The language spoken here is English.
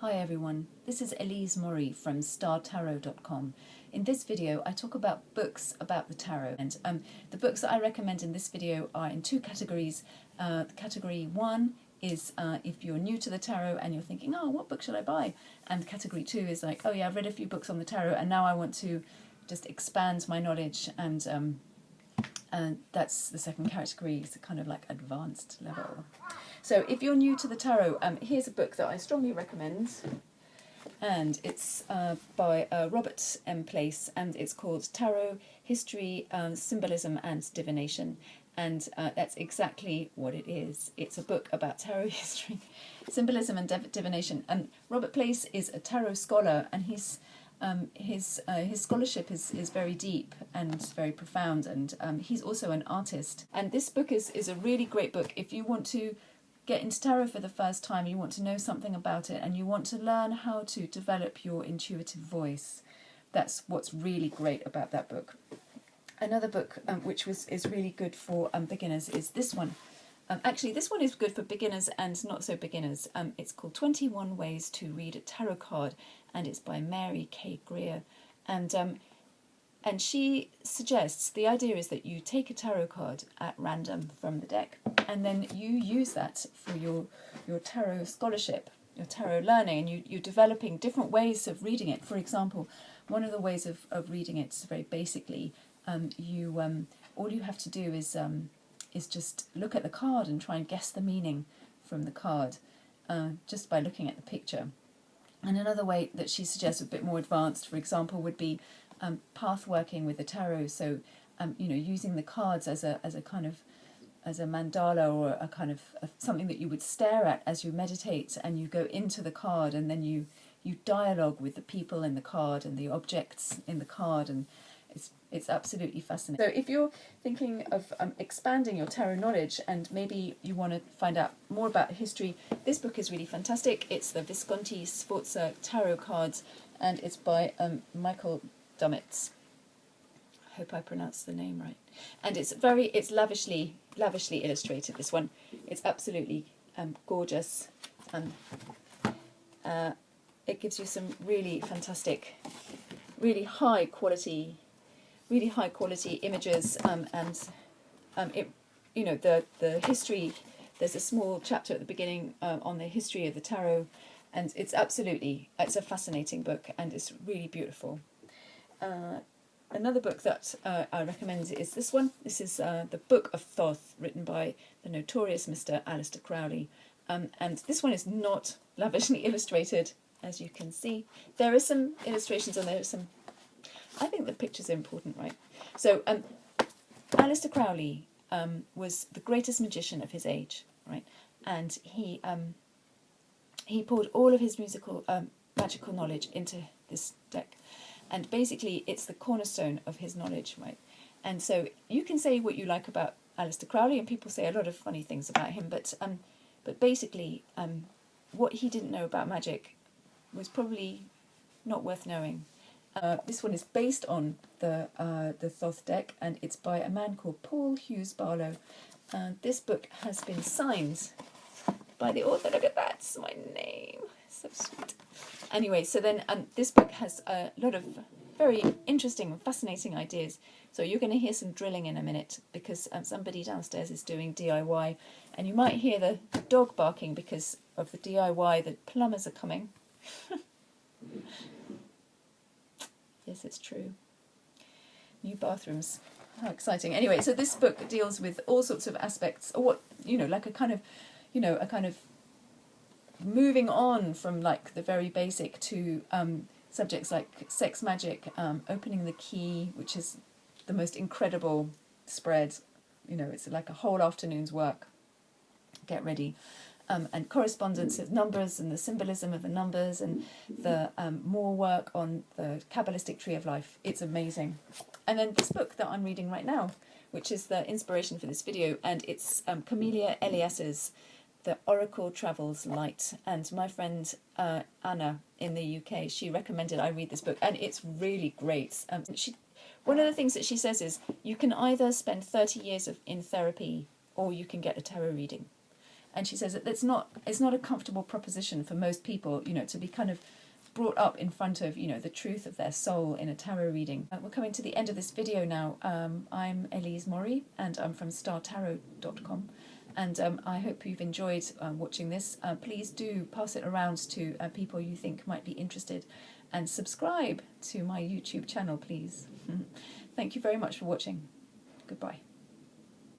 Hi everyone, this is Elise Murray from StarTarot.com. In this video I talk about books about the tarot, and the books that I recommend in this video are in two categories. Category 1 is if you're new to the tarot and you're thinking, oh, what book should I buy? And category 2 is like, oh yeah, I've read a few books on the tarot and now I want to just expand my knowledge, and that's the second category, is kind of like advanced level. So if you're new to the tarot, here's a book that I strongly recommend, and it's by Robert M. Place, and it's called Tarot, History, Symbolism and Divination. And that's exactly what it is. It's a book about tarot history, symbolism and divination. And Robert Place is a tarot scholar, and his scholarship is very deep and very profound, and he's also an artist. And this book is a really great book if you want to get into tarot for the first time, you want to know something about it, and you want to learn how to develop your intuitive voice. That's what's really great about that book. Another book which is really good for beginners is this one. Actually, this one is good for beginners and not so beginners. It's called 21 Ways to Read a Tarot Card, and it's by Mary K. Greer. And she suggests, the idea is that you take a tarot card at random from the deck, and then you use that for your tarot scholarship, your tarot learning, and you're developing different ways of reading it. For example, one of the ways of reading it is very basically, all you have to do is just look at the card and try and guess the meaning from the card, just by looking at the picture. And another way that she suggests, a bit more advanced, for example, would be path working with the tarot. So, using the cards as a mandala, or a kind of something that you would stare at as you meditate, and you go into the card, and then you dialogue with the people in the card and the objects in the card, and it's absolutely fascinating. So if you're thinking of expanding your tarot knowledge, and maybe you want to find out more about history, this book is really fantastic. It's the Visconti Sforza Tarot Cards, and it's by Michael Dummett. I hope I pronounced the name right. And it's lavishly illustrated, this one. It's absolutely gorgeous. It gives you some really fantastic, really high quality images, the history. There's a small chapter at the beginning on the history of the tarot, and it's a fascinating book, and it's really beautiful. Another book that I recommend is this one. This is The Book of Thoth, written by the notorious Mr. Aleister Crowley, and this one is not lavishly illustrated, as you can see. There are some illustrations, and there are some. I think the pictures are important, right? So, Aleister Crowley was the greatest magician of his age, right? And he poured all of his magical knowledge into this deck, and basically it's the cornerstone of his knowledge, right? And so you can say what you like about Aleister Crowley, and people say a lot of funny things about him, but basically what he didn't know about magic was probably not worth knowing. This one is based on the Thoth deck, and it's by a man called Paul Hughes Barlow. This book has been signed by the author. Look at that, it's my name. So sweet. Anyway, so then this book has a lot of very interesting and fascinating ideas. So you're going to hear some drilling in a minute, because somebody downstairs is doing DIY, and you might hear the dog barking because of the DIY. The plumbers are coming. Yes, it's true. New bathrooms. How exciting. Anyway, so this book deals with all sorts of aspects, or like a kind of moving on from like the very basic to subjects like sex magic, opening the key, which is the most incredible spread. It's like a whole afternoon's work. Get ready. And correspondence of numbers and the symbolism of the numbers, and the more work on the Kabbalistic tree of life. It's amazing. And then this book that I'm reading right now, which is the inspiration for this video, and it's Camelia Elias's The Oracle Travels Light. And my friend Anna in the UK, she recommended I read this book, and it's really great. One of the things that she says is you can either spend 30 years in therapy, or you can get a tarot reading. And she says that it's not a comfortable proposition for most people, you know, to be kind of brought up in front of, you know, the truth of their soul in a tarot reading. We're coming to the end of this video now. I'm Elise Mori, and I'm from startarot.com. And I hope you've enjoyed watching this. Please do pass it around to people you think might be interested, and subscribe to my YouTube channel, please. Thank you very much for watching. Goodbye.